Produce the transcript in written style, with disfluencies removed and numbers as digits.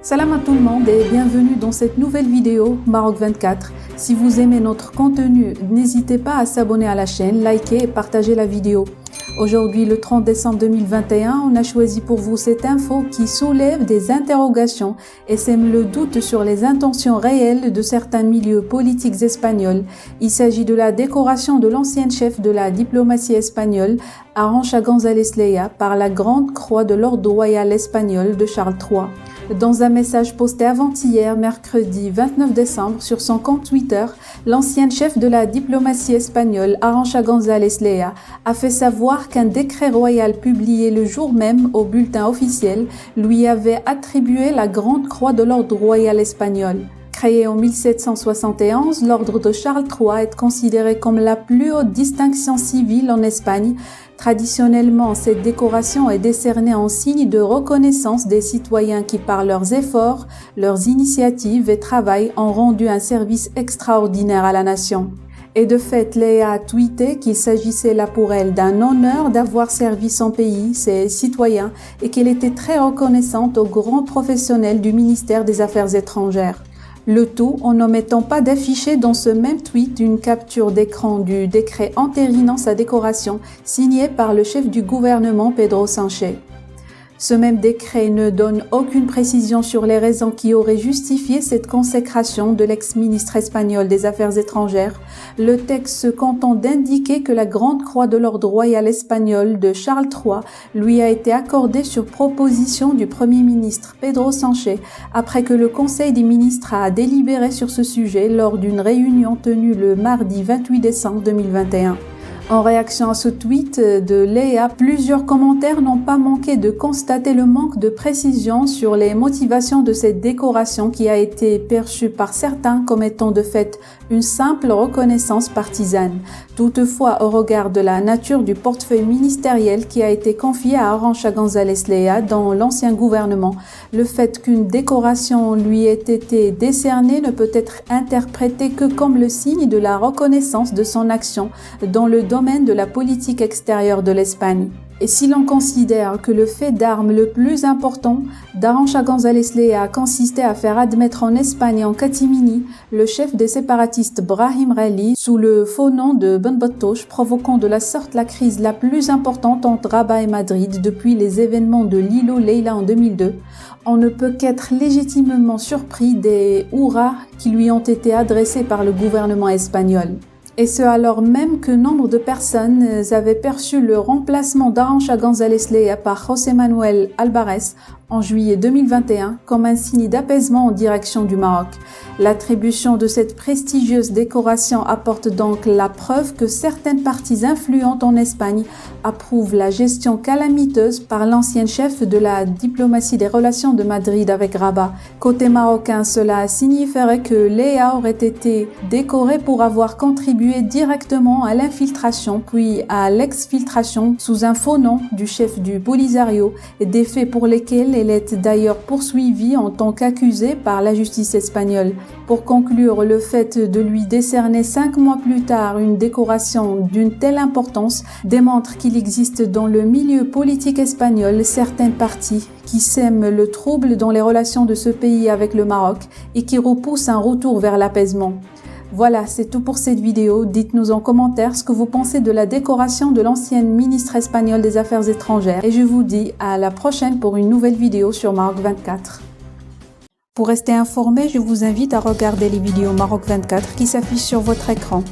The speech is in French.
Salam à tout le monde et bienvenue dans cette nouvelle vidéo Maroc 24. Si vous aimez notre contenu, n'hésitez pas à s'abonner à la chaîne, liker et partager la vidéo. Aujourd'hui, le 30 décembre 2021, on a choisi pour vous cette info qui soulève des interrogations et sème le doute sur les intentions réelles de certains milieux politiques espagnols. Il s'agit de la décoration de l'ancienne chef de la diplomatie espagnole, Arantxa González Leia, par la Grande Croix de l'Ordre royal espagnol de Charles III. Dans un message posté avant-hier, mercredi 29 décembre, sur son compte Twitter, l'ancienne chef de la diplomatie espagnole, Arantxa González Leia, a fait savoir qu'un décret royal publié le jour même au bulletin officiel lui avait attribué la Grande Croix de l'Ordre royal espagnol. Créé en 1771, l'ordre de Charles III est considéré comme la plus haute distinction civile en Espagne. Traditionnellement, cette décoration est décernée en signe de reconnaissance des citoyens qui, par leurs efforts, leurs initiatives et travail, ont rendu un service extraordinaire à la nation. Et de fait, Leia a tweeté qu'il s'agissait là pour elle d'un honneur d'avoir servi son pays, ses citoyens, et qu'elle était très reconnaissante aux grands professionnels du ministère des Affaires étrangères. Le tout en n'omettant pas d'afficher dans ce même tweet une capture d'écran du décret entérinant sa décoration signé par le chef du gouvernement Pedro Sánchez. Ce même décret ne donne aucune précision sur les raisons qui auraient justifié cette consécration de l'ex-ministre espagnol des Affaires étrangères. Le texte se contente d'indiquer que la Grande Croix de l'Ordre royal espagnol de Charles III lui a été accordée sur proposition du Premier ministre Pedro Sánchez après que le Conseil des ministres a délibéré sur ce sujet lors d'une réunion tenue le mardi 28 décembre 2021. En réaction à ce tweet de Leia, plusieurs commentaires n'ont pas manqué de constater le manque de précision sur les motivations de cette décoration qui a été perçue par certains comme étant de fait une simple reconnaissance partisane. Toutefois, au regard de la nature du portefeuille ministériel qui a été confié à Arantxa González Leia dans l'ancien gouvernement, le fait qu'une décoration lui ait été décernée ne peut être interprété que comme le signe de la reconnaissance de son action dans le domaine de la politique extérieure de l'Espagne. Et si l'on considère que le fait d'armes le plus important d'Arantxa González Leia consistait à faire admettre en Espagne et en catimini le chef des séparatistes Brahim Rally sous le faux nom de Ben Battoche, provoquant de la sorte la crise la plus importante entre Rabat et Madrid depuis les événements de l'îlot Leila en 2002, on ne peut qu'être légitimement surpris des hurrahs qui lui ont été adressés par le gouvernement espagnol. Et ce alors même que nombre de personnes avaient perçu le remplacement d'Arantxa González Leia par José Manuel Álvarez en juillet 2021 comme un signe d'apaisement en direction du Maroc. L'attribution de cette prestigieuse décoration apporte donc la preuve que certaines parties influentes en Espagne approuvent la gestion calamiteuse par l'ancienne chef de la diplomatie des relations de Madrid avec Rabat. Côté marocain, cela signifierait que Leia aurait été décorée pour avoir contribué directement à l'infiltration puis à l'exfiltration sous un faux nom du chef du Polisario, et des faits pour lesquels elle est d'ailleurs poursuivie en tant qu'accusée par la justice espagnole. Pour conclure, le fait de lui décerner 5 mois plus tard une décoration d'une telle importance démontre qu'il existe dans le milieu politique espagnol certains partis qui sèment le trouble dans les relations de ce pays avec le Maroc et qui repoussent un retour vers l'apaisement. Voilà, c'est tout pour cette vidéo. Dites-nous en commentaire ce que vous pensez de la décoration de l'ancienne ministre espagnole des Affaires étrangères et je vous dis à la prochaine pour une nouvelle vidéo sur Maroc 24. Pour rester informé, je vous invite à regarder les vidéos Maroc 24 qui s'affichent sur votre écran.